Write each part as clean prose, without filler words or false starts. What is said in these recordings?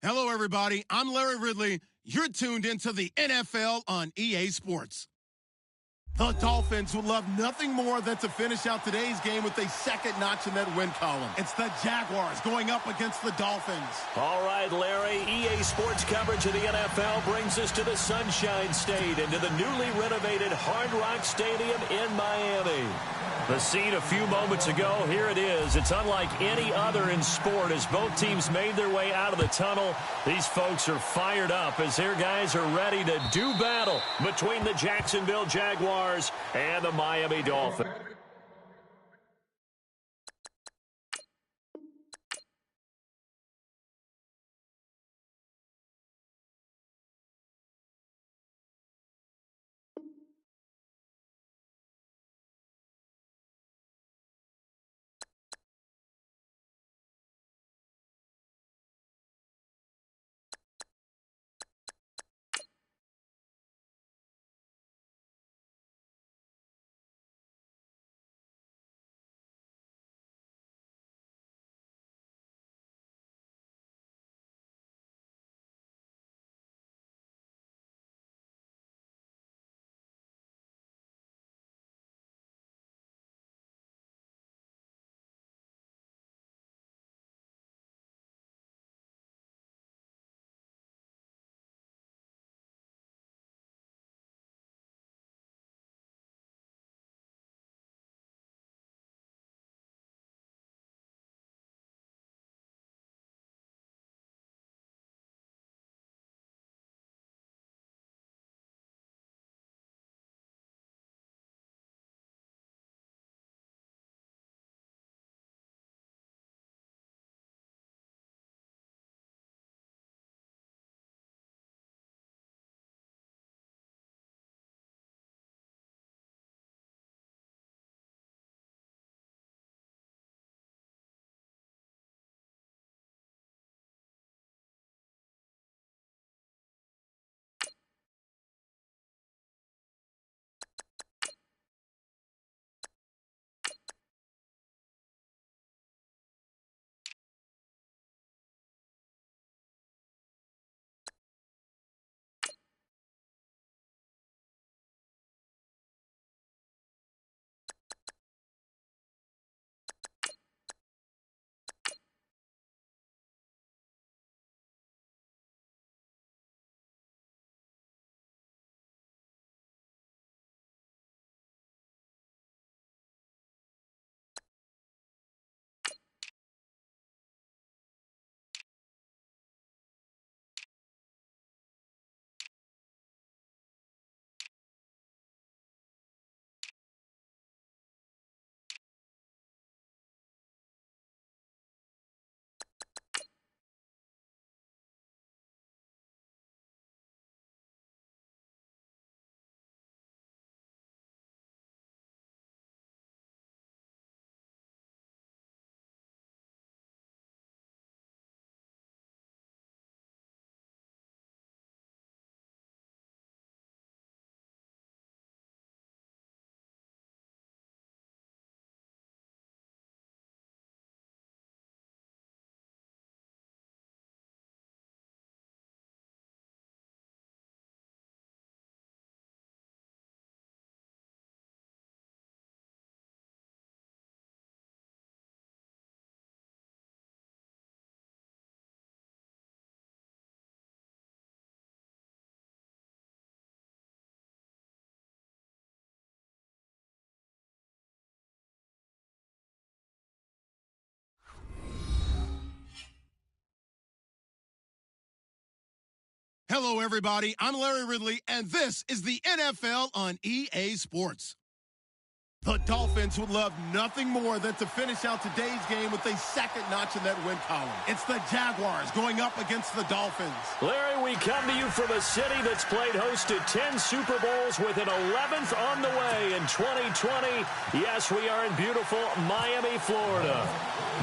Hello, everybody. I'm Larry Ridley. You're tuned into the NFL on EA Sports. The Dolphins would love nothing more than to finish out today's game with a second notch in that win column. It's the Jaguars going up against the Dolphins. All right, Larry, EA Sports coverage of the NFL brings us to the Sunshine State and to the newly renovated Hard Rock Stadium in Miami. The scene a few moments ago, here it is. It's unlike any other in sport as both teams made their way out of the tunnel. These folks are fired up as their guys are ready to do battle between the Jacksonville Jaguars and the Miami Dolphins. Hello, everybody. I'm Larry Ridley, and this is the NFL on EA Sports. The Dolphins would love nothing more than to finish out today's game with a second notch in that win column. It's the Jaguars going up against the Dolphins. Larry, we come to you from a city that's played host to 10 Super Bowls with an 11th on the way in 2020. Yes, we are in beautiful Miami, Florida.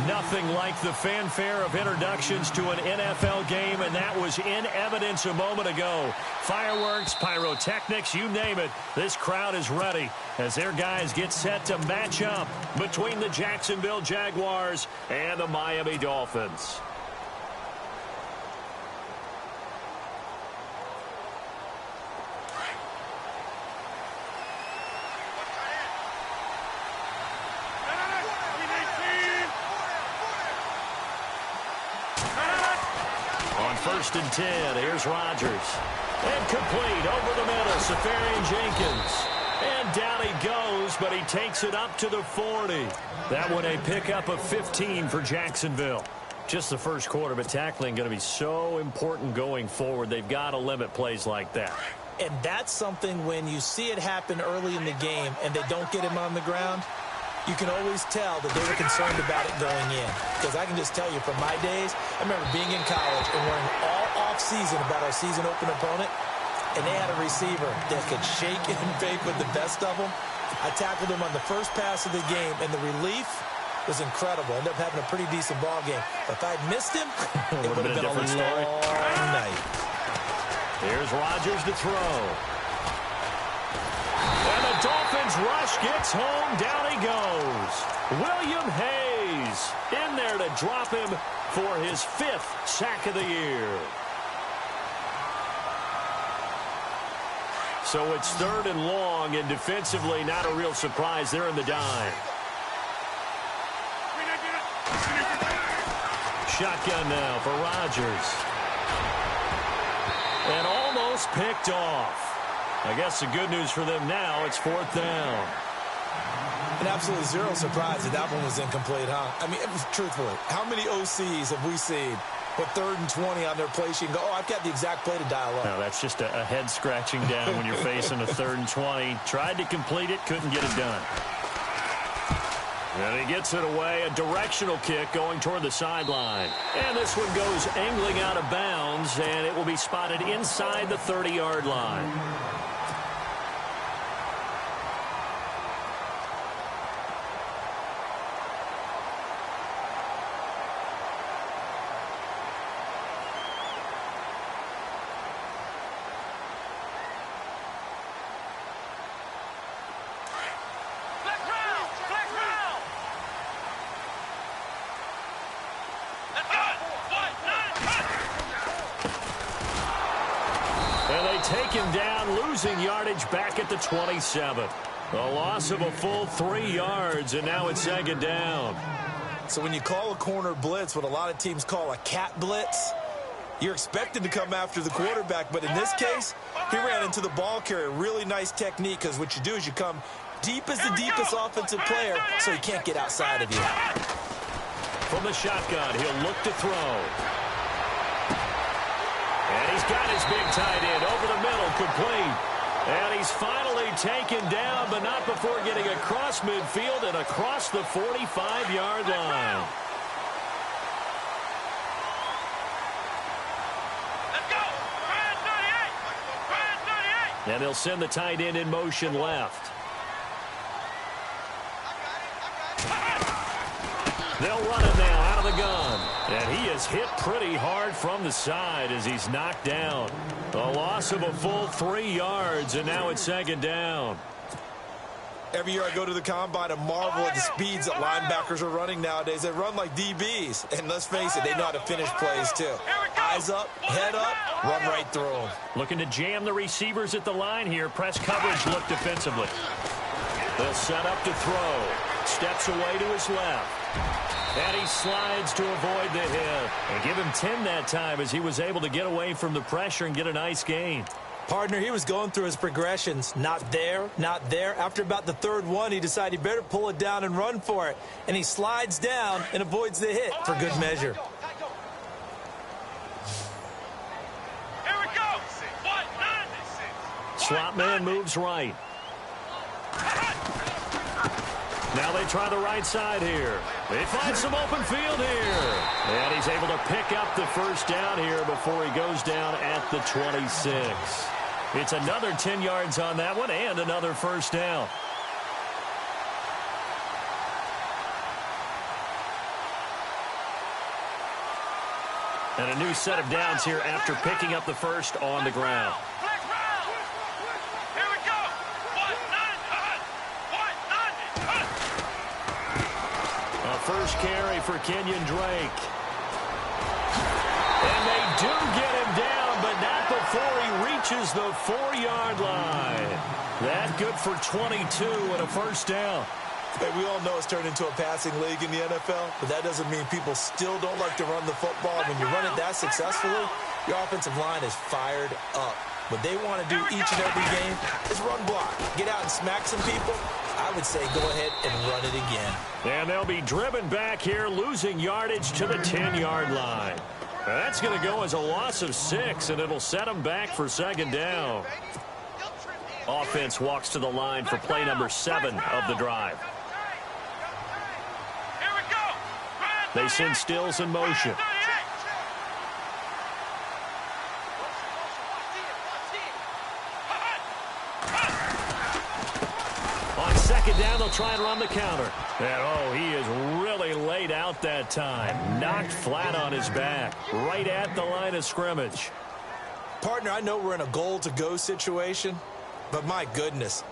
Nothing like the fanfare of introductions to an NFL game, and that was in evidence a moment ago. Fireworks, pyrotechnics, you name it. This crowd is ready as their guys get set to match up between the Jacksonville Jaguars and the Miami Dolphins. first and 10. Here's Rodgers. And complete over the middle. Safarian-Jenkins. And down he goes, but he takes it up to the 40. That one a pickup of 15 for Jacksonville. Just the first quarter, but tackling going to be so important going forward. They've got to limit plays like that. And that's something when you see it happen early in the game and they don't get him on the ground, you can always tell that they were concerned about it going in. Because I can just tell you from my days, I remember being in college and worrying all off-season about our season open opponent, and they had a receiver that could shake and bake with the best of them. I tackled him on the first pass of the game, and the relief was incredible. Ended up having a pretty decent ball game. But if I'd missed him, it would have been a long night. Here's Rodgers to throw. And the Dolphins rush gets home. Down he goes. William Hayes in there to drop him for his 5th sack of the year. So it's 3rd and long, and defensively not a real surprise. They're in the dime. Shotgun now for Rodgers. And almost picked off. I guess the good news for them now, it's 4th down. And absolutely zero surprise that one was incomplete, huh? I mean, truthfully, how many OCs have we seen with 3rd and 20 on their play sheet and go, oh, I've got the exact play to dial up? No, that's just a head scratching down when you're facing a 3rd and 20. Tried to complete it, couldn't get it done. And he gets it away, a directional kick going toward the sideline. And this one goes angling out of bounds, and it will be spotted inside the 30-yard line. Take him down, losing yardage back at the 27. A loss of a full 3 yards, and now it's 2nd down. So when you call a corner blitz, what a lot of teams call a cat blitz, you're expected to come after the quarterback. But in this case, he ran into the ball carrier. Really nice technique, because what you do is you come deep as the deepest offensive player, so he can't get outside of you. From the shotgun, he'll look to throw. And he's got his big tight end over the middle, complete. And he's finally taken down, but not before getting across midfield and across the 45-yard line. Let's go! Brand 38! Brand 38! And they'll send the tight end in motion left. They'll run it now out of the gun. And he is hit pretty hard from the side as he's knocked down. A loss of a full 3 yards, and now it's 2nd down. Every year I go to the combine and marvel at the speeds that linebackers are running nowadays. They run like DBs. And let's face it, they know how to finish plays too. Eyes up, head up, run right through them. Looking to jam the receivers at the line here. Press coverage look defensively. They'll set up to throw. Steps away to his left. And he slides to avoid the hit. And give him 10 that time as he was able to get away from the pressure and get a nice gain. Partner, he was going through his progressions. Not there, not there. After about the 3rd one, he decided he better pull it down and run for it. And he slides down and avoids the hit for good measure. Here we go! Slot man moves right. Now they try the right side here. They find some open field here. And he's able to pick up the first down here before he goes down at the 26. It's another 10 yards on that one and another first down. And a new set of downs here after picking up the first on the ground. First carry for Kenyon Drake. And they do get him down, but not before he reaches the 4-yard line. That good for 22 and a first down. Hey, we all know it's turned into a passing league in the NFL, but that doesn't mean people still don't like to run the football. When you run it that successfully, your offensive line is fired up. What they want to do each and every game is run block. Get out and smack some people. I would say go ahead and run it again. And they'll be driven back here, losing yardage to the 10-yard line. That's going to go as a loss of 6, and it'll set them back for second down. Offense walks to the line for play number 7 of the drive. They send Stills in motion. On second down, they'll try and run the counter. And, oh, he is really laid out that time. Knocked flat on his back, right at the line of scrimmage. Partner, I know we're in a goal-to-go situation, but my goodness,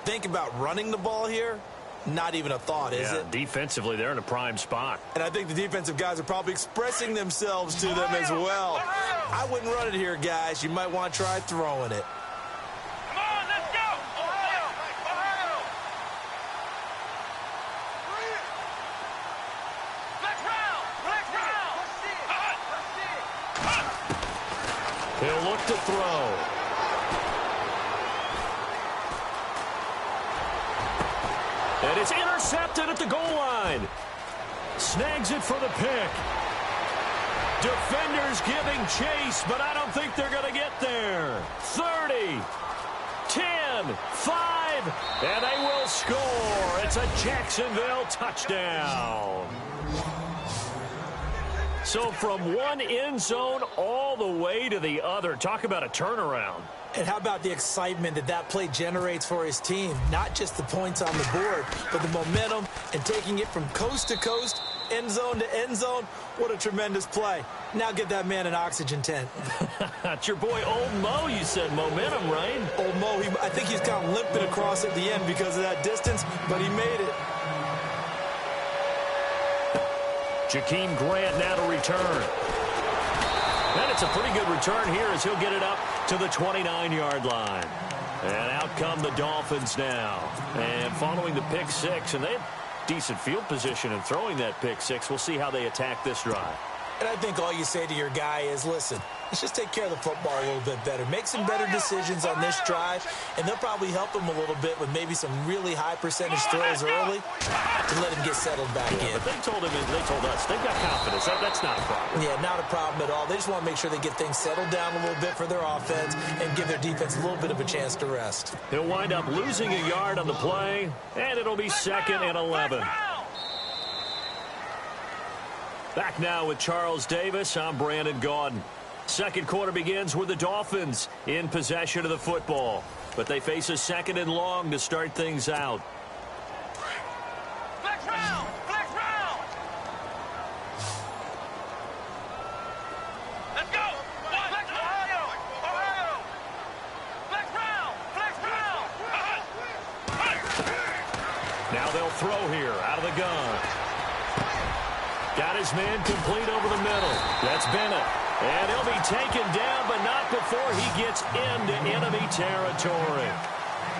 think about running the ball here. Not even a thought, is it? Defensively, they're in a prime spot. And I think the defensive guys are probably expressing themselves to them as well. I wouldn't run it here, guys. You might want to try throwing it. Come on, let's go! Ohio! Ohio! Flex round! He'll look to throw. And it's intercepted at the goal line. Snags it for the pick. Defenders giving chase, but I don't think they're going to get there. 30, 10, 5, and they will score. It's a Jacksonville touchdown. So from one end zone all the way to the other. Talk about a turnaround. And how about the excitement that play generates for his team? Not just the points on the board, but the momentum and taking it from coast to coast, end zone to end zone. What a tremendous play. Now get that man an oxygen tent. It's your boy Old Mo, you said. Momentum, right? Old Mo, I think he's kind of limping across at the end because of that distance, but he made it. Jakeem Grant now to return. And it's a pretty good return here as he'll get it up to the 29-yard line. And out come the Dolphins now. And following the pick 6, and they have decent field position in throwing that pick 6. We'll see how they attack this drive. And I think all you say to your guy is, listen, let's just take care of the football a little bit better. Make some better decisions on this drive, and they'll probably help him a little bit with maybe some really high percentage throws early to let him get settled back in. But they told us, they've got confidence. That's not a problem. Yeah, not a problem at all. They just want to make sure they get things settled down a little bit for their offense and give their defense a little bit of a chance to rest. He'll wind up losing a yard on the play, and it'll be 2nd and 11. Back now with Charles Davis. I'm Brandon Gaudin. Second quarter begins with the Dolphins in possession of the football. But they face a 2nd and long to start things out. Flex round! Flex round! Let's go! Flex Ohio! Ohio! Flex round! Flex round! Now they'll throw here out of the gun. Got his man complete over the middle. That's Bennett. And he'll be taken down, but not before he gets into enemy territory.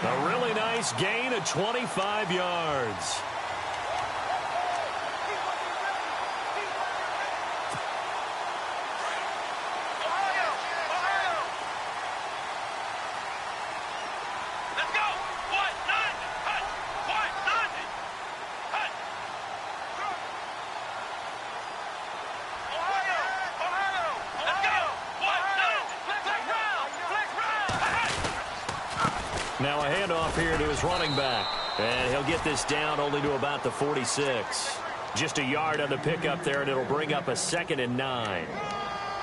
A really nice gain of 25 yards. Ohio! Ohio! Let's go! What? None! Hut! What? None! Hut! Ohio! Ohio! Let's go! What? None! Flex round! Flex round! Now a handoff here to his running back. And he'll get this down only to about the 46. Just a yard on the pickup there, and it'll bring up a 2nd and 9.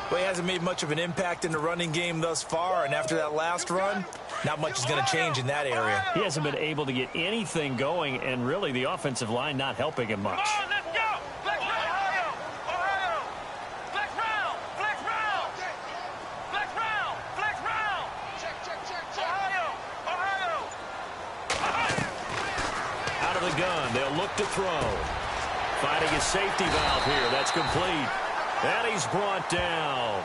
Well, he hasn't made much of an impact in the running game thus far, and after that last run, not much is going to change in that area. He hasn't been able to get anything going, and really the offensive line not helping him much. Come on, let's go! Flex round! Ohio! Ohio! Flex round! Flex round! Flex round! Flex round! Check, check, check, check! Ohio! Ohio! Out of the gun, they'll look to throw. Finding a safety valve here. That's complete. And he's brought down.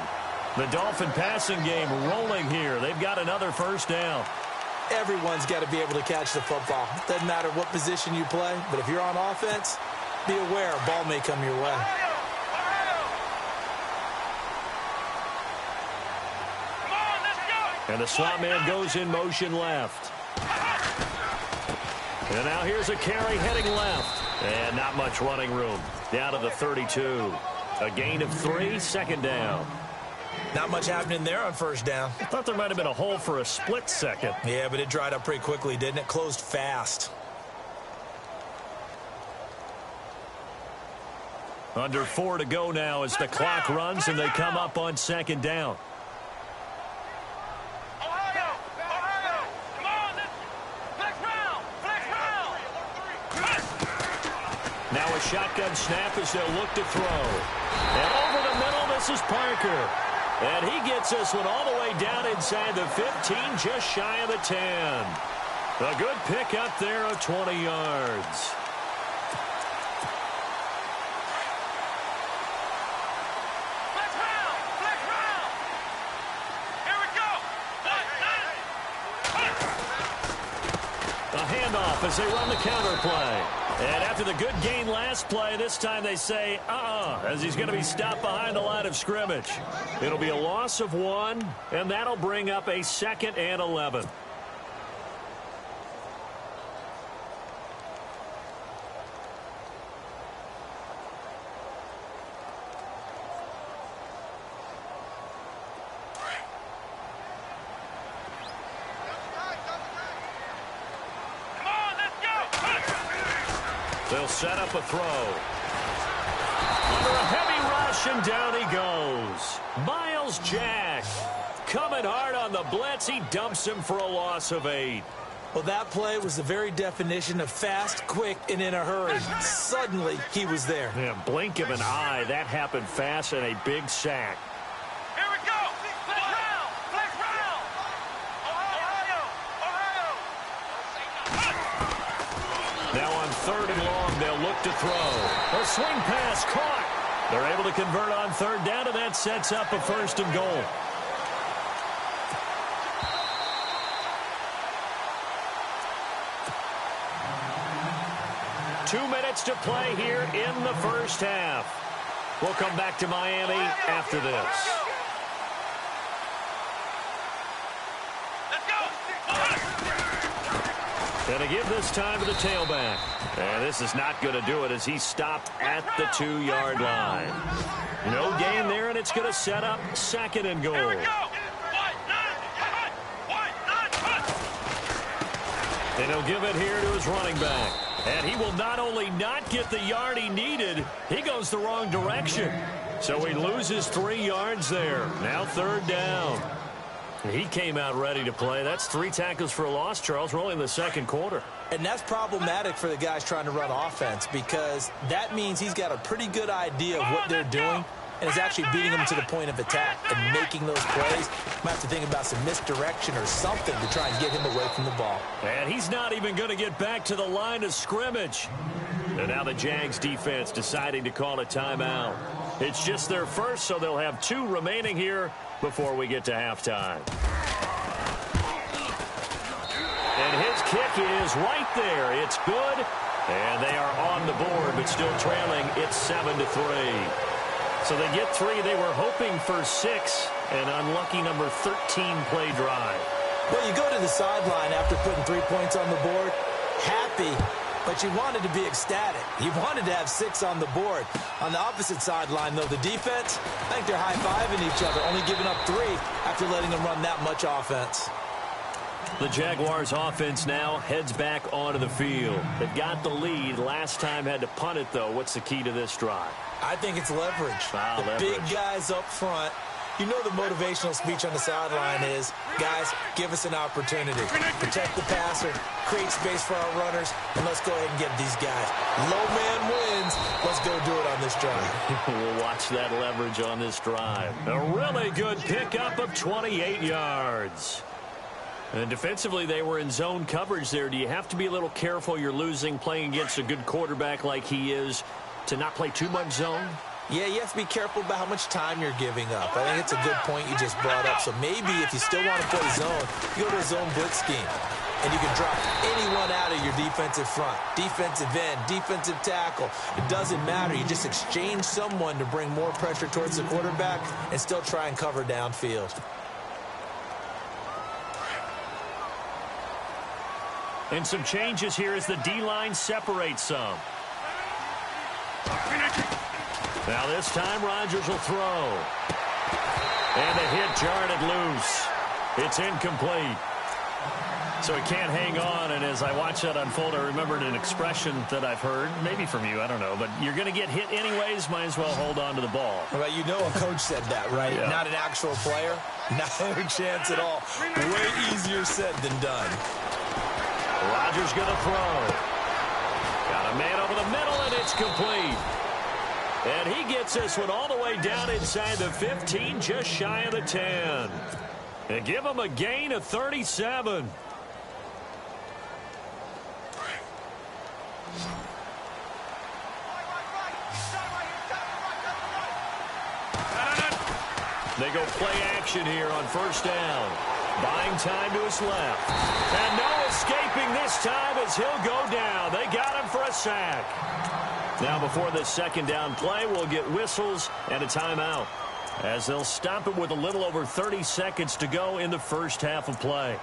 The Dolphin passing game rolling here. They've got another first down. everyone's got to be able to catch the football. Doesn't matter what position you play, but if you're on offense, be aware a ball may come your way. And the slot man goes in motion left. And now here's a carry heading left. And not much running room. Down to the 32. A gain of 3, second down. Not much happening there on first down. I thought there might have been a hole for a split second. Yeah, but it dried up pretty quickly, didn't it? Closed fast. Under 4 to go now as the clock runs and they come up on second down. Now a shotgun snap as they'll look to throw. And over the middle, this is Parker. And he gets this one all the way down inside the 15, just shy of the 10. A good pick up there of 20 yards. As they run the counter play. And after the good gain last play, this time they say, as he's going to be stopped behind the line of scrimmage. It'll be a loss of 1, and that'll bring up a 2nd and 11. They'll set up a throw. Under a heavy rush, and down he goes. Miles Jack coming hard on the blitz. He dumps him for a loss of 8. Well, that play was the very definition of fast, quick, and in a hurry. Suddenly, he was there. Yeah, blink of an eye. That happened fast and a big sack. Here we go. Flex round. Flex round. Ohio. Now on 3rd and long, they'll look to throw. A swing pass caught. They're able to convert on 3rd down, and that sets up a 1st and goal. Two minutes to play here in the first half. We'll come back to Miami after this. And to give this time to the tailback. And this is not going to do it as he's stopped at the 2-yard line. No gain there, and it's going to set up 2nd and goal. And he'll give it here to his running back. And he will not only not get the yard he needed, he goes the wrong direction. So he loses 3 yards there. Now 3rd down. He came out ready to play. That's 3 tackles for a loss, Charles. We're only in the 2nd quarter. And that's problematic for the guys trying to run offense because that means he's got a pretty good idea of what they're doing and is actually beating them to the point of attack and making those plays. Might have to think about some misdirection or something to try and get him away from the ball. And he's not even going to get back to the line of scrimmage. And now the Jags defense deciding to call a timeout. It's just their first, so they'll have 2 remaining here before we get to halftime. And his kick is right there. It's good. And they are on the board, but still trailing. It's 7-3. So they get 3. They were hoping for 6. An unlucky number 13 play drive. Well, you go to the sideline after putting 3 points on the board, happy, but you wanted to be ecstatic. You wanted to have 6 on the board. On the opposite sideline, though, the defense, I think they're high-fiving each other, only giving up 3 after letting them run that much offense. The Jaguars offense now heads back onto the field. They've got the lead. Last time had to punt it, though. What's the key to this drive? I think it's leverage. The big guys up front. You know the motivational speech on the sideline is, guys, give us an opportunity. Protect the passer, create space for our runners, and let's go ahead and get these guys. Low man wins. Let's go do it on this drive. We'll watch that leverage on this drive. A really good pickup of 28 yards. And defensively, they were in zone coverage there. Do you have to be a little careful? You're losing playing against a good quarterback like he is to not play too much zone? Yeah, you have to be careful about how much time you're giving up. I think it's a good point you just brought up. So maybe if you still want to play zone, you go to a zone blitz scheme. And you can drop anyone out of your defensive front. Defensive end, defensive tackle. It doesn't matter. You just exchange someone to bring more pressure towards the quarterback and still try and cover downfield. And some changes here as the D-line separates some. Now this time Rodgers will throw. And the hit jarred it loose. It's incomplete. So he can't hang on, and as I watch that unfold, I remembered an expression that I've heard, maybe from you, I don't know, but you're going to get hit anyways, might as well hold on to the ball. Well, you know a coach said that, right? Yeah. Not an actual player. Not a chance at all. Way easier said than done. Rodgers going to throw. Got a man over the middle, and it's complete. And he gets this one all the way down inside the 15, just shy of the 10. And give him a gain of 37. They go play action here on first down. Buying time to his left. And no escaping this time as he'll go down. They got him for a sack. Now before this second down play, we'll get whistles and a timeout, as they'll stop it with a little over 30 seconds to go in the first half of play.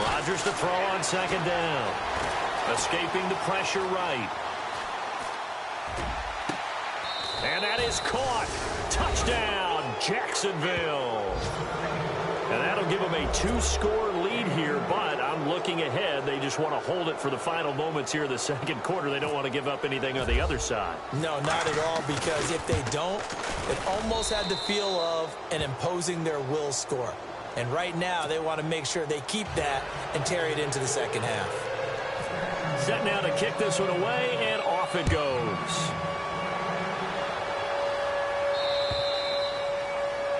Rodgers to throw on second down. Escaping the pressure right. And that is caught. Touchdown, Jacksonville. And that'll give them a 2-score lead here, but I'm looking ahead. They just want to hold it for the final moments here in the second quarter. They don't want to give up anything on the other side. No, not at all, because if they don't, it almost had the feel of an imposing their will score. And right now, they want to make sure they keep that and carry it into the second half. Set now to kick this one away, and off it goes.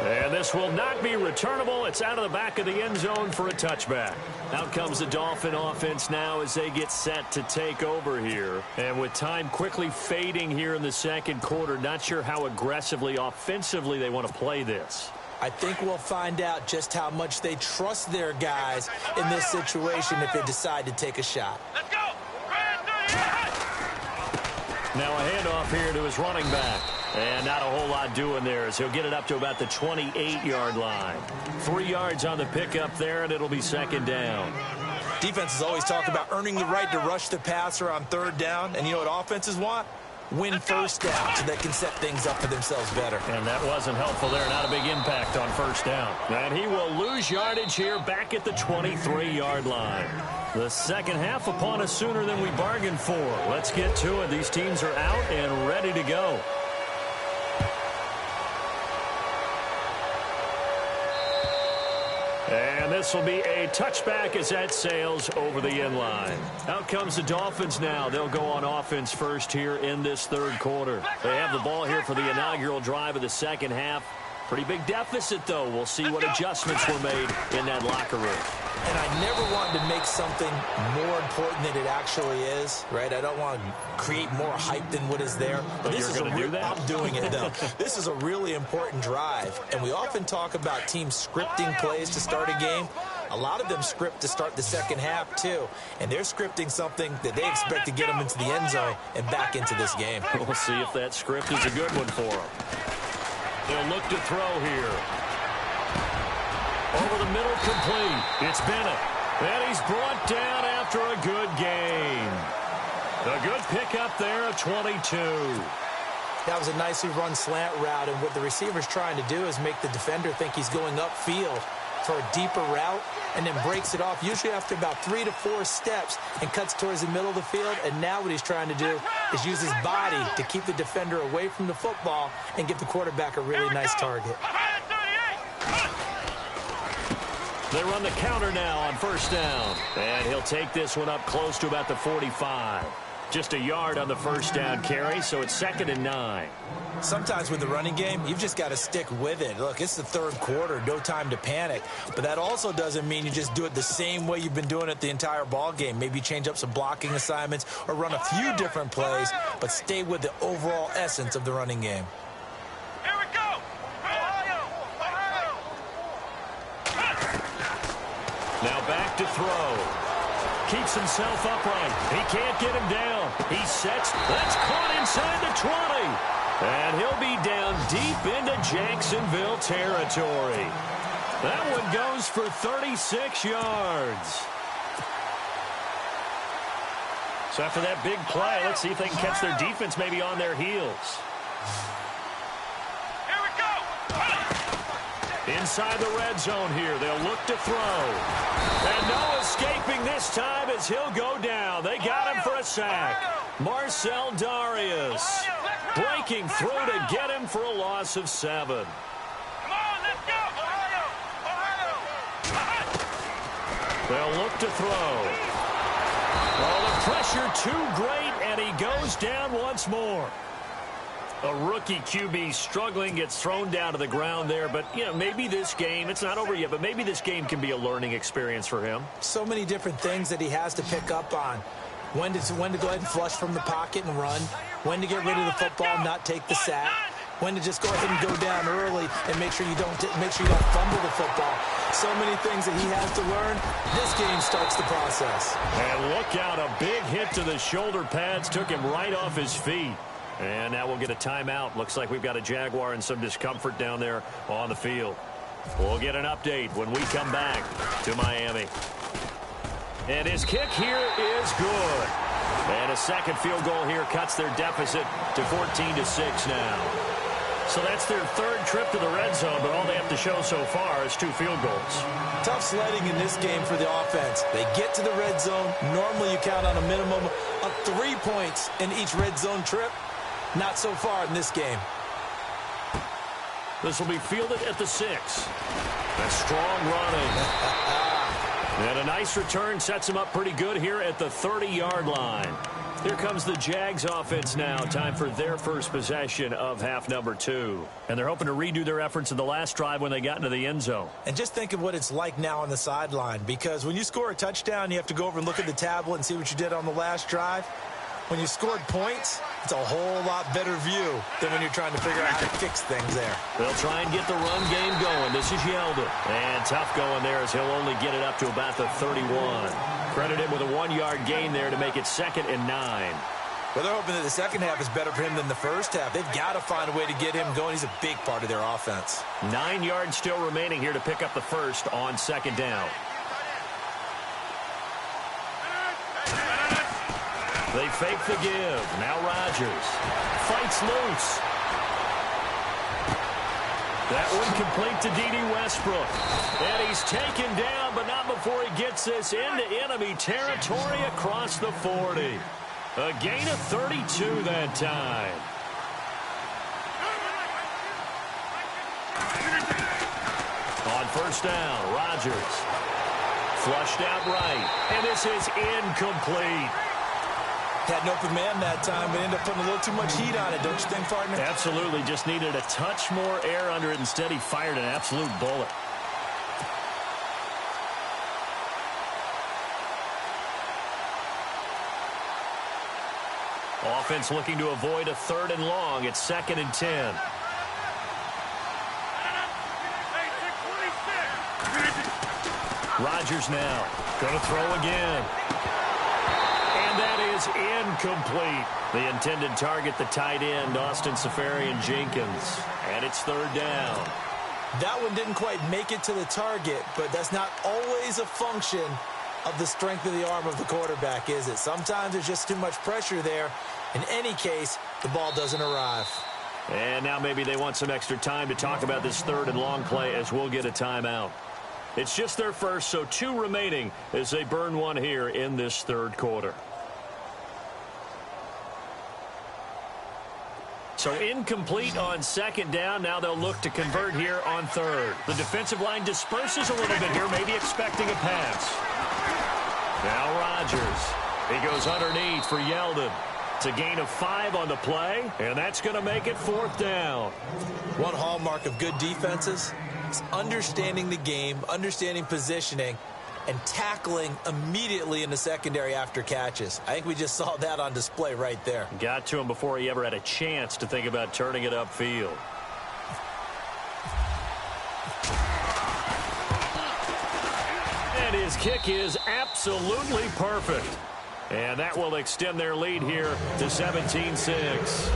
And this will not be returnable. It's out of the back of the end zone for a touchback. Out comes the Dolphin offense now as they get set to take over here. And with time quickly fading here in the second quarter, not sure how aggressively, offensively they want to play this. I think we'll find out just how much they trust their guys in this situation if they decide to take a shot. Let's go! Now a handoff here to his running back. And not a whole lot doing there as he'll get it up to about the 28-yard line. 3 yards on the pickup there, and it'll be second down. Defenses always talk about earning the right to rush the passer on third down. And you know what offenses want? Win first down so they can set things up for themselves better. And that wasn't helpful there. Not a big impact on first down. And he will lose yardage here back at the 23-yard line. The second half upon us sooner than we bargained for. Let's get to it. These teams are out and ready to go. And this will be a touchback as that sails over the end line. Out comes the Dolphins now. They'll go on offense first here in this third quarter. They have the ball here for the inaugural drive of the second half. Pretty big deficit, though. We'll see what adjustments were made in that locker room. And I never wanted to make something more important than it actually is, right? I don't want to create more hype than what is there. But this is do that? I'm doing it, though. This is a really important drive. And we often talk about teams scripting plays to start a game. A lot of them script to start the second half, too. And they're scripting something that they expect to get them into the end zone and back into this game. We'll see if that script is a good one for them. They'll look to throw here. Over the middle, complete. It's Bennett. And he's brought down after a good gain. A good pickup there at 22. That was a nicely run slant route, and what the receiver's trying to do is make the defender think he's going upfield for a deeper route, and then breaks it off, usually after about 3 to 4 steps, and cuts towards the middle of the field. And now what he's trying to do is use his body to keep the defender away from the football and give the quarterback a really nice target. They run the counter now on first down. And he'll take this one up close to about the 45. Just a yard on the first down carry, so it's 2nd and 9. Sometimes with the running game, you've just got to stick with it. Look, it's the third quarter, no time to panic. But that also doesn't mean you just do it the same way you've been doing it the entire ball game. Maybe change up some blocking assignments or run a few different plays, but stay with the overall essence of the running game. Here we go! Ohio! Now back to throw. Keeps himself upright. He can't get him down. He sets. That's caught inside the 20. And he'll be down deep into Jacksonville territory. That one goes for 36 yards. So after that big play, let's see if they can catch their defense maybe on their heels. Here we go! Inside the red zone here, they'll look to throw. And no escaping this time as he'll go down. They got him for a sack. Marcel Darius breaking through to get him for a loss of 7. Come on, let's go! Ohio! They'll look to throw. Oh, the pressure too great, and he goes down once more. A rookie QB struggling, gets thrown down to the ground there. But, you know, maybe this game, it's not over yet, but maybe this game can be a learning experience for him. So many different things that he has to pick up on. When to go ahead and flush from the pocket and run. When to get rid of the football and not take the sack. When to just go ahead and go down early and make sure you don't fumble the football. So many things that he has to learn. This game starts the process. And look out, a big hit to the shoulder pads took him right off his feet. And now we'll get a timeout. Looks like we've got a Jaguar and some discomfort down there on the field. We'll get an update when we come back to Miami. And his kick here is good. And a second field goal here cuts their deficit to 14-6 now. So that's their third trip to the red zone, but all they have to show so far is 2 field goals. Tough sledding in this game for the offense. They get to the red zone. Normally you count on a minimum of 3 points in each red zone trip. Not so far in this game. This will be fielded at the 6. That's strong running. And a nice return sets him up pretty good here at the 30-yard line. Here comes the Jags offense now. Time for their first possession of half number 2. And they're hoping to redo their efforts in the last drive when they got into the end zone. And just think of what it's like now on the sideline. Because when you score a touchdown, you have to go over and look at the tablet and see what you did on the last drive. When you scored points, it's a whole lot better view than when you're trying to figure out how to fix things there. They'll try and get the run game going. This is Yeldon. And tough going there as he'll only get it up to about the 31. Credit him with a 1-yard gain there to make it 2nd and 9. Well, they're hoping that the second half is better for him than the first half. They've got to find a way to get him going. He's a big part of their offense. 9 yards still remaining here to pick up the first on 2nd down. They fake the give. Now Rodgers fights loose. That one complete to D.D. Westbrook. And he's taken down, but not before he gets this into enemy territory across the 40. A gain of 32 that time. On first down, Rodgers flushed out right. And this is incomplete. Had an open man that time, but ended up putting a little too much heat on it, don't you think, partner? Absolutely. Just needed a touch more air under it. Instead, he fired an absolute bullet. Offense looking to avoid a 3rd and long. It's 2nd and 10. Rodgers now going to throw again. And that is incomplete. The intended target, the tight end, Austin Seferian-Jenkins. And it's 3rd down. That one didn't quite make it to the target, but that's not always a function of the strength of the arm of the quarterback, is it? Sometimes there's just too much pressure there. In any case, the ball doesn't arrive. And now maybe they want some extra time to talk about this 3rd and long play as we'll get a timeout. It's just their first, so 2 remaining as they burn one here in this 3rd quarter. So incomplete on 2nd down. Now they'll look to convert here on 3rd. The defensive line disperses a little bit here, maybe expecting a pass. Now Rodgers He goes underneath for Yeldon. It's a gain of 5 on the play, and that's going to make it 4th down. One hallmark of good defenses is understanding the game, understanding positioning, and tackling immediately in the secondary after catches. I think we just saw that on display right there. Got to him before he ever had a chance to think about turning it upfield. And his kick is absolutely perfect. And that will extend their lead here to 17-6.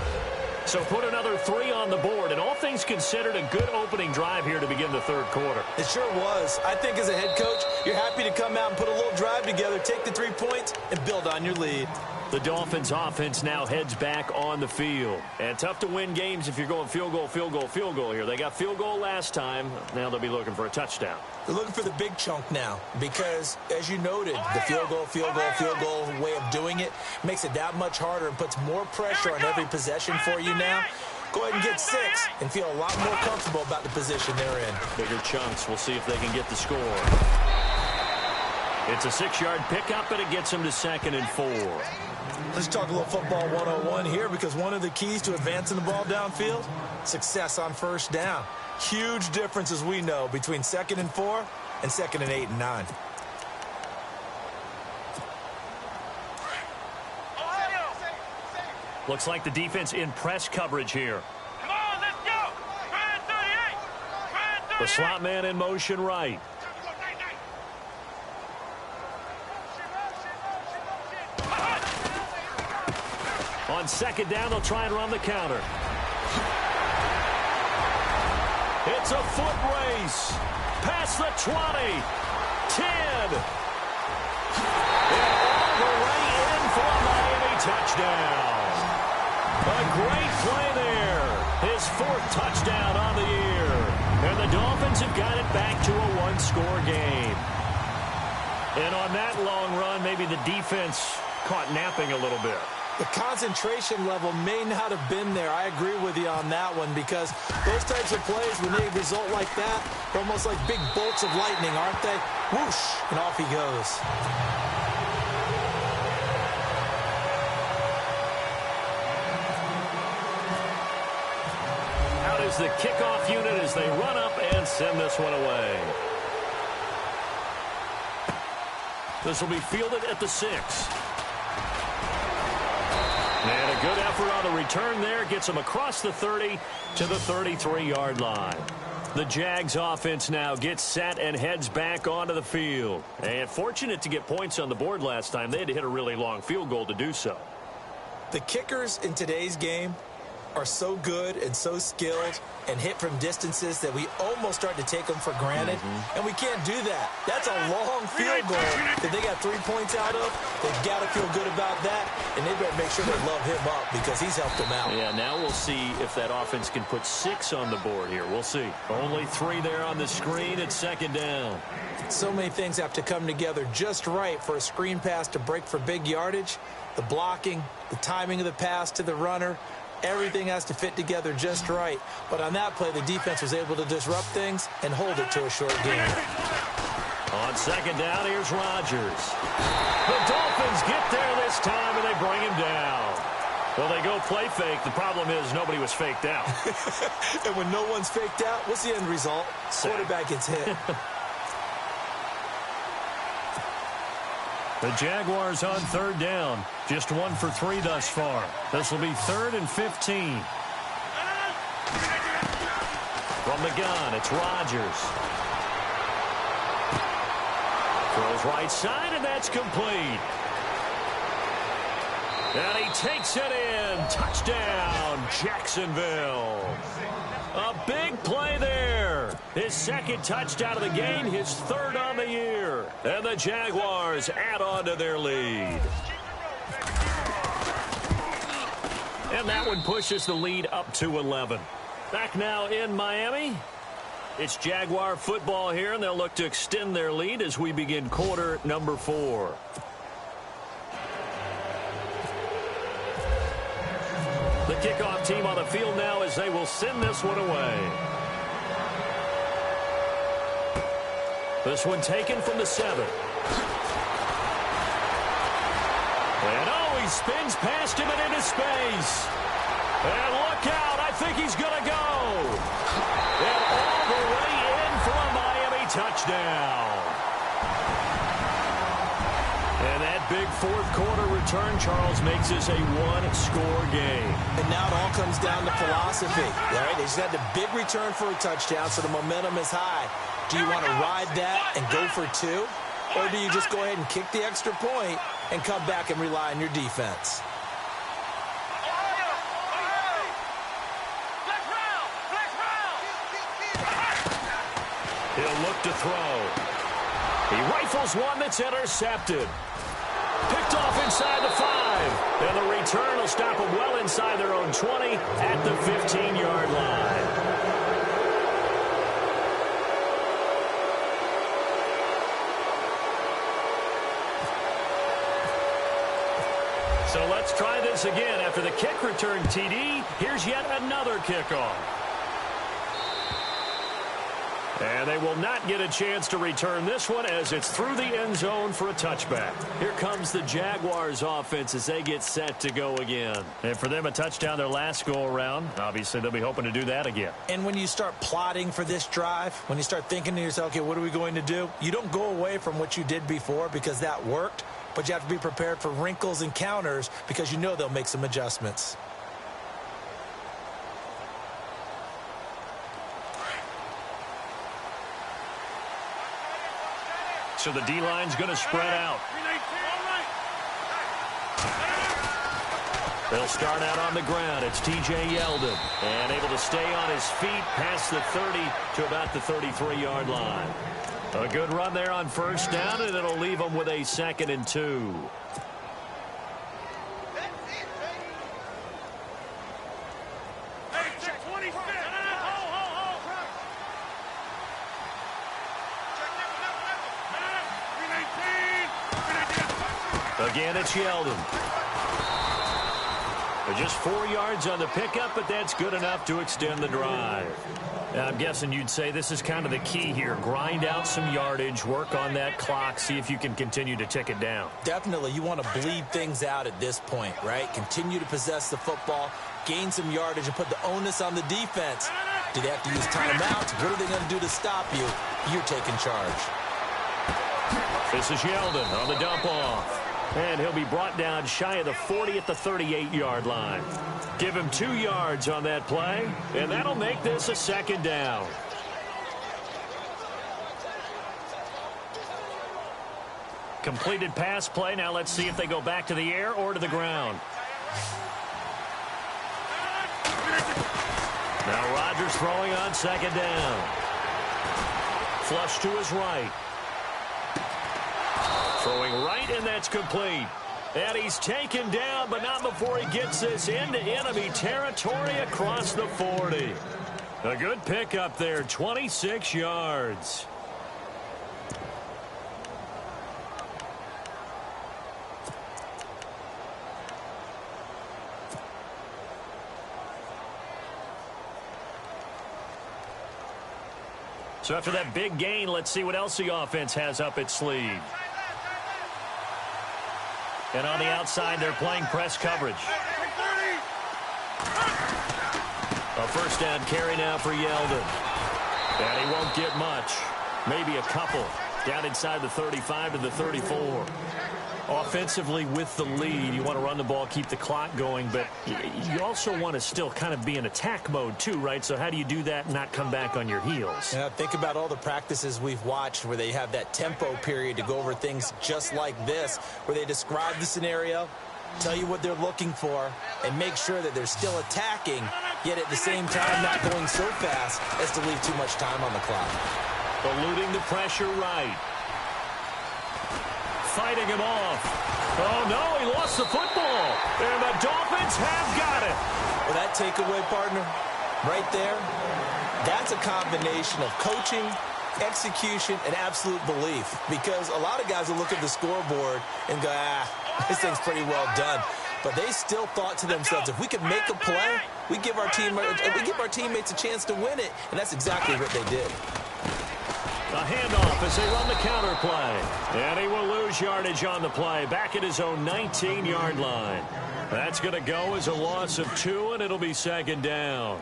So put another 3 on the board, and all things considered, a good opening drive here to begin the third quarter. It sure was. I think as a head coach, you're happy to come out and put a little drive together, take the 3 points, and build on your lead. The Dolphins offense now heads back on the field. And tough to win games if you're going field goal, field goal, field goal here. They got field goal last time. Now they'll be looking for a touchdown. They're looking for the big chunk now because, as you noted, the field goal way of doing it makes it that much harder and puts more pressure on every possession for you now. Go ahead and get 6 and feel a lot more comfortable about the position they're in. Bigger chunks. We'll see if they can get the score. It's a 6-yard pickup, and it gets them to 2nd and 4. Let's talk a little football 101 here because one of the keys to advancing the ball downfield, success on first down. Huge difference, as we know, between 2nd and 4 and 2nd and 8 and 9. Looks like the defense in press coverage here. Come on, let's go. Brand 38. The slot man in motion right. On 2nd down, they'll try and run the counter. It's a foot race. Past the 20. 10. And all the way in for a Miami touchdown. A great play there. His 4th touchdown on the year. And the Dolphins have got it back to a 1-score game. And on that long run, maybe the defense caught napping a little bit. The concentration level may not have been there. I agree with you on that one because those types of plays, when they result like that, they're almost like big bolts of lightning, aren't they? Whoosh, and off he goes. Out is the kickoff unit as they run up and send this one away. This will be fielded at the 6. And a good effort on the return there. Gets them across the 30 to the 33-yard line. The Jags offense now gets set and heads back onto the field. And fortunate to get points on the board last time. They had to hit a really long field goal to do so. The kickers in today's game are so good and so skilled and hit from distances that we almost start to take them for granted. And we can't do that. That's a long field goal that they got 3 points out of. They've got to feel good about that, and they better make sure they love him up because he's helped them out. Yeah, now we'll see if that offense can put 6 on the board here. We'll see. Only 3 there on the screen at 2nd down. So many things have to come together just right for a screen pass to break for big yardage. The blocking, the timing of the pass to the runner, everything has to fit together just right. But on that play, the defense was able to disrupt things and hold it to a short game. On 2nd down, here's Rodgers. The Dolphins get there this time, and they bring him down. Well, they go play fake. The problem is nobody was faked out. And when no one's faked out, what's the end result? Sack. Quarterback gets hit. The Jaguars on 3rd down. Just 1 for 3 thus far. This will be 3rd and 15. From the gun, it's Rodgers. Throws right side, and that's complete. And he takes it in. Touchdown, Jacksonville. A big play there. His 2nd touchdown of the game, his 3rd on the year. And the Jaguars add on to their lead. And that one pushes the lead up to 11. Back now in Miami. It's Jaguar football here, and they'll look to extend their lead as we begin quarter number 4. The kickoff team on the field now as they will send this one away. This one taken from the 7. And he spins past him and into space. And look out, I think he's going to go. And all the way in for a Miami touchdown. And that big fourth quarter return, Charles, makes this a one-score game. And now it all comes down to philosophy. Right? They just had the big return for a touchdown, so the momentum is high. Do you want to ride that and go for two? Or do you just go ahead and kick the extra point and come back and rely on your defense? He'll look to throw. He rifles one that's intercepted. Picked off inside the 5. And the return will stop them well inside their own 20 at the 15-yard line. So let's try this again. After the kick return TD, here's yet another kickoff. And they will not get a chance to return this one as it's through the end zone for a touchback. Here comes the Jaguars offense as they get set to go again. And for them, a touchdown their last go-around. Obviously, they'll be hoping to do that again. And when you start plotting for this drive, when you start thinking to yourself, okay, what are we going to do? You don't go away from what you did before because that worked, but you have to be prepared for wrinkles and counters because you know they'll make some adjustments. So the D-line's going to spread out. They'll start out on the ground. It's T.J. Yeldon. And able to stay on his feet past the 30 to about the 33-yard line. A good run there on first down, and it'll leave them with a 2nd and 2. Again, it's Yeldon. Just 4 yards on the pickup, but that's good enough to extend the drive. Now, I'm guessing you'd say this is kind of the key here. Grind out some yardage, work on that clock, see if you can continue to tick it down. Definitely. You want to bleed things out at this point, right? Continue to possess the football, gain some yardage, and put the onus on the defense. Do they have to use timeouts? What are they going to do to stop you? You're taking charge. This is Yeldon on the dump off. And he'll be brought down shy of the 40 at the 38-yard line. Give him 2 yards on that play, and that'll make this a 2nd down. Completed pass play. Now let's see if they go back to the air or to the ground. Now Rodgers throwing on 2nd down. Flush to his right. Throwing right, and that's complete. And he's taken down, but not before he gets this into enemy territory across the 40. A good pickup there, 26 yards. So after that big gain, let's see what else the offense has up its sleeve. And on the outside, they're playing press coverage. A first down carry now for Yeldon. And he won't get much. Maybe a couple. Down inside the 35 to the 34. Offensively with the lead, you want to run the ball, keep the clock going, but you also want to still kind of be in attack mode too, right? So how do you do that and not come back on your heels? Yeah, think about all the practices we've watched where they have that tempo period to go over things just like this, where they describe the scenario, tell you what they're looking for, and make sure that they're still attacking, yet at the same time not going so fast as to leave too much time on the clock. Eluding the pressure right. Fighting him off. Oh, no, he lost the football. And the Dolphins have got it. Well, that takeaway, partner, right there, that's a combination of coaching, execution, and absolute belief. Because a lot of guys will look at the scoreboard and go, this thing's pretty well done. But they still thought to themselves, if we could make a play, we give our teammates a chance to win it. And that's exactly what they did. A handoff as they run the counter play. And he will lose yardage on the play, back at his own 19-yard line. That's going to go as a loss of 2, and it'll be second down.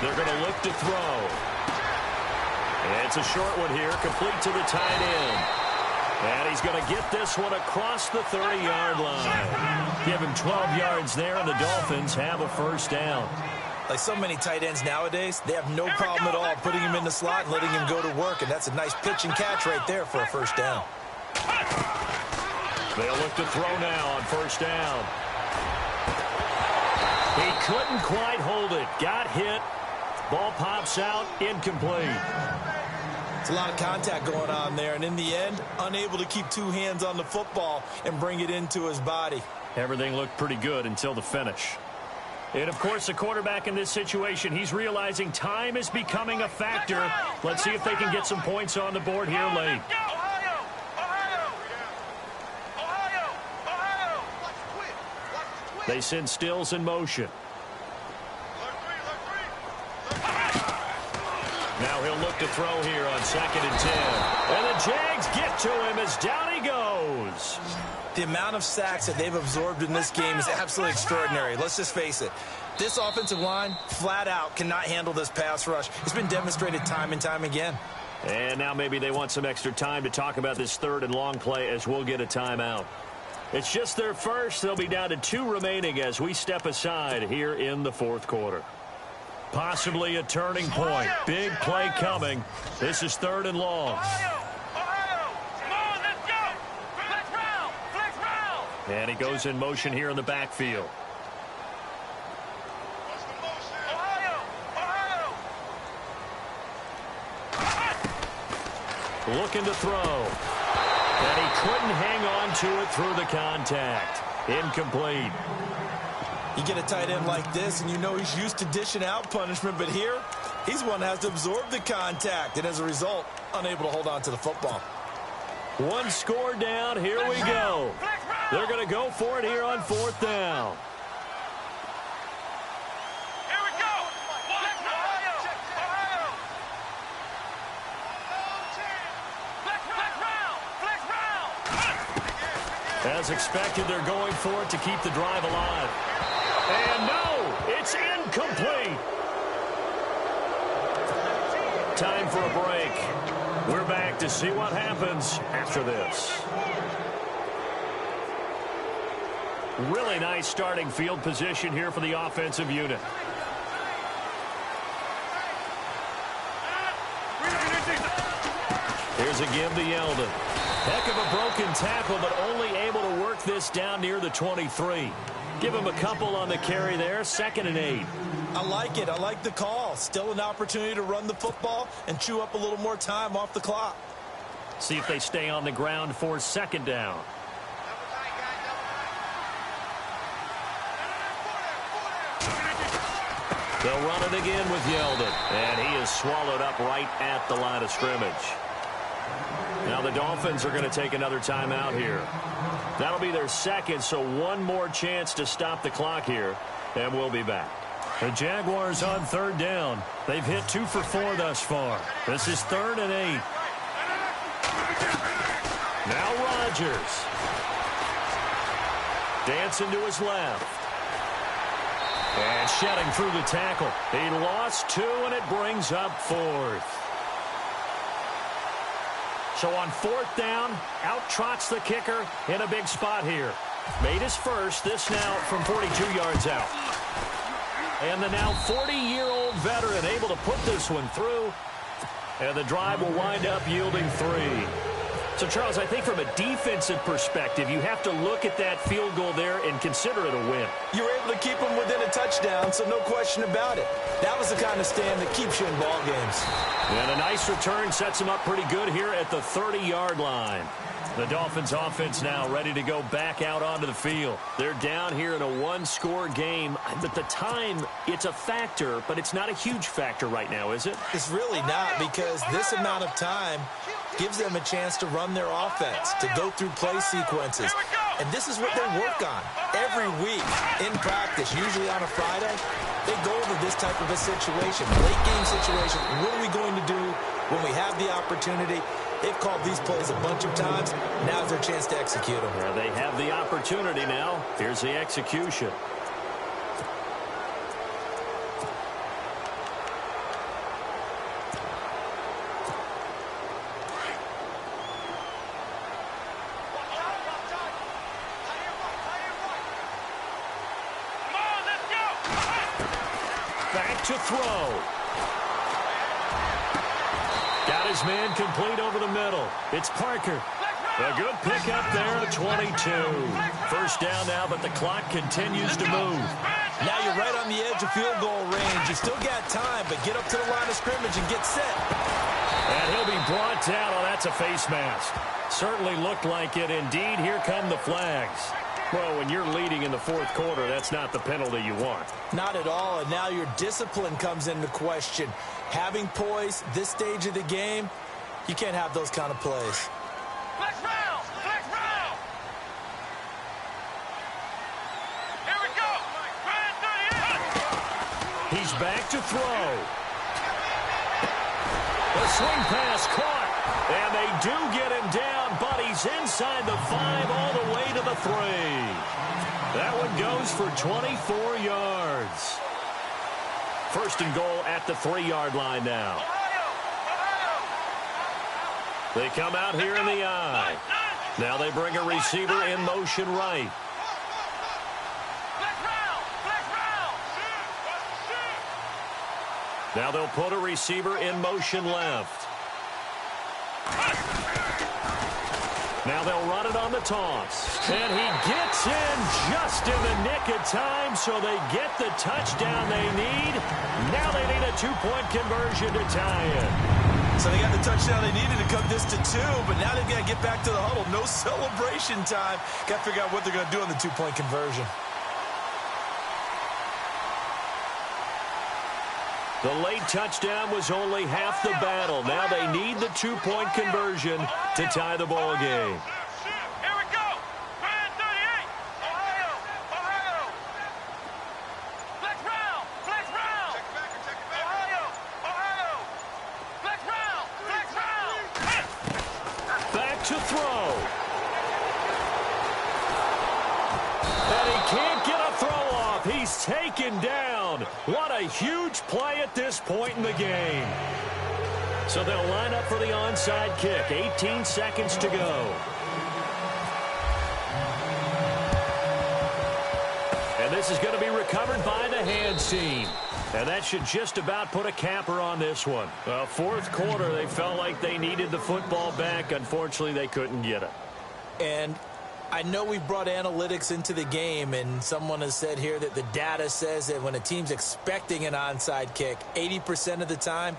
They're going to look to throw. And it's a short one here, complete to the tight end. And he's going to get this one across the 30-yard line. Give him 12 yards there, and the Dolphins have a first down. Like so many tight ends nowadays, they have no problem at all putting him in the slot and letting him go to work, and that's a nice pitch and catch right there for a first down. They'll look to throw now on first down. He couldn't quite hold it. Got hit. Ball pops out, incomplete. It's a lot of contact going on there, and in the end, unable to keep two hands on the football and bring it into his body. Everything looked pretty good until the finish. And, of course, the quarterback in this situation, he's realizing time is becoming a factor. Let's see if they can get some points on the board here late. They send Stills in motion. Now he'll look to throw here on 2nd and 10. And the Jags get to him as down he goes. The amount of sacks that they've absorbed in this game is absolutely extraordinary. Let's just face it. This offensive line, flat out, cannot handle this pass rush. It's been demonstrated time and time again. And now maybe they want some extra time to talk about this 3rd and long play as we'll get a timeout. It's just their first. They'll be down to 2 remaining as we step aside here in the 4th quarter. Possibly a turning point. Big play coming. This is 3rd and long. And he goes in motion here in the backfield. Looking to throw. And he couldn't hang on to it through the contact. Incomplete. You get a tight end like this, and you know he's used to dishing out punishment, but here, he's one that has to absorb the contact, and as a result, unable to hold on to the football. 1 score down. Here we go. They're going to go for it here on 4th down. Here we go. As expected, they're going for it to keep the drive alive. And no, it's incomplete. Time for a break. We're back to see what happens after this. Really nice starting field position here for the offensive unit. Here's a give to Yeldon. Heck of a broken tackle, but only able to work this down near the 23. Give him a couple on the carry there, 2nd and 8. I like it. I like the call. Still an opportunity to run the football and chew up a little more time off the clock. See if they stay on the ground for 2nd down. They'll run it again with Yeldon, and he is swallowed up right at the line of scrimmage. Now the Dolphins are going to take another timeout here. That'll be their 2nd, so 1 more chance to stop the clock here, and we'll be back. The Jaguars on 3rd down. They've hit 2 for 4 thus far. This is 3rd and 8. Now Rodgers. Dancing to his left. And shedding through the tackle. He lost 2, and it brings up 4th. So on 4th down, out trots the kicker in a big spot here. Made his first, this now from 42 yards out. And the now 40-year-old veteran able to put this one through. And the drive will wind up yielding 3. So, Charles, I think from a defensive perspective, you have to look at that field goal there and consider it a win. You were able to keep them within a touchdown, so no question about it. That was the kind of stand that keeps you in ball games. And a nice return sets them up pretty good here at the 30-yard line. The Dolphins offense now ready to go back out onto the field. They're down here in a 1-score game. At the time, it's a factor, but it's not a huge factor right now, is it? It's really not, because this amount of time gives them a chance to run their offense, to go through play sequences. And this is what they work on every week in practice, usually on a Friday. They go over this type of a situation, late game situation. What are we going to do when we have the opportunity? They've called these plays a bunch of times. Now's their chance to execute them. Yeah, they have the opportunity now. Here's the execution. Back to throw. Got his man complete over the middle. It's Parker. A good pickup there at 22. First down now, but the clock continues to move. Now you're right on the edge of field goal range. You still got time, but get up to the line of scrimmage and get set. And he'll be brought down. Oh, that's a face mask. Certainly looked like it. Indeed, here come the flags. Well, when you're leading in the fourth quarter, that's not the penalty you want. Not at all, and now your discipline comes into question. Having poise this stage of the game, you can't have those kind of plays. Flex round! Flex round! Here we go! Grand 38! He's back to throw. The swing pass caught. And they do get him down, but he's inside the 5 all the way to the 3. That one goes for 24 yards. First and goal at the 3-yard line now. They come out here in the I. Now they bring a receiver in motion right. Now they'll put a receiver in motion left. Now they'll run it on the toss. And he gets in just in the nick of time, so they get the touchdown they need. Now they need a 2-point conversion to tie it. So they got the touchdown they needed to cut this to 2, but now they've got to get back to the huddle. No celebration time. Got to figure out what they're going to do on the 2-point conversion. The late touchdown was only half the battle. Now they need the 2-point conversion to tie the ball game. Here we go! Grand 38! Ohio! Ohio! Flex round! Flex round! Check it back and check it back. Ohio! Ohio! Flex round! Flex round! Back to throw. And he can't get a throw off. He's taken down. What a huge play at this point in the game. So they'll line up for the onside kick. 18 seconds to go. And this is going to be recovered by the hands team. And that should just about put a capper on this one. Well, fourth quarter, they felt like they needed the football back. Unfortunately, they couldn't get it. And I know we brought analytics into the game, and someone has said here that the data says that when a team's expecting an onside kick, 80% of the time,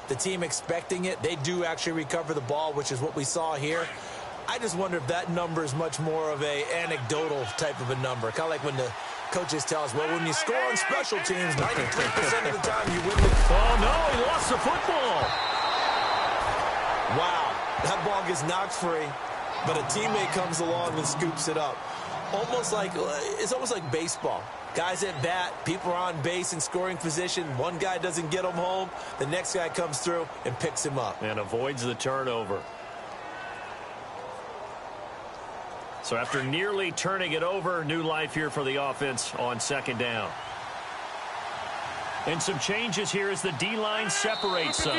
the team expecting it, they do actually recover the ball, which is what we saw here. I just wonder if that number is much more of a anecdotal type of a number. Kind of like when the coaches tell us, well, when you score on special teams, 93% of the time you win the... Oh, no, he lost the football. Wow, that ball gets knocked free, but a teammate comes along and scoops it up. It's almost like baseball. Guys at bat, people are on base in scoring position. One guy doesn't get him home. The next guy comes through and picks him up. And avoids the turnover. So after nearly turning it over, new life here for the offense on second down. And some changes here as the D-line separates some.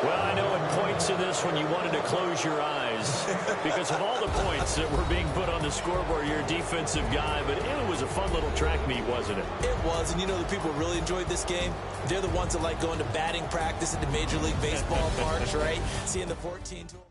Well, I know at points in this when you wanted to close your eyes because of all the points that were being put on the scoreboard, you're a defensive guy, but it was a fun little track meet, wasn't it? It was, and you know the people who really enjoyed this game? They're the ones that like going to batting practice at the Major League Baseball parks, right? Seeing the 14 tool.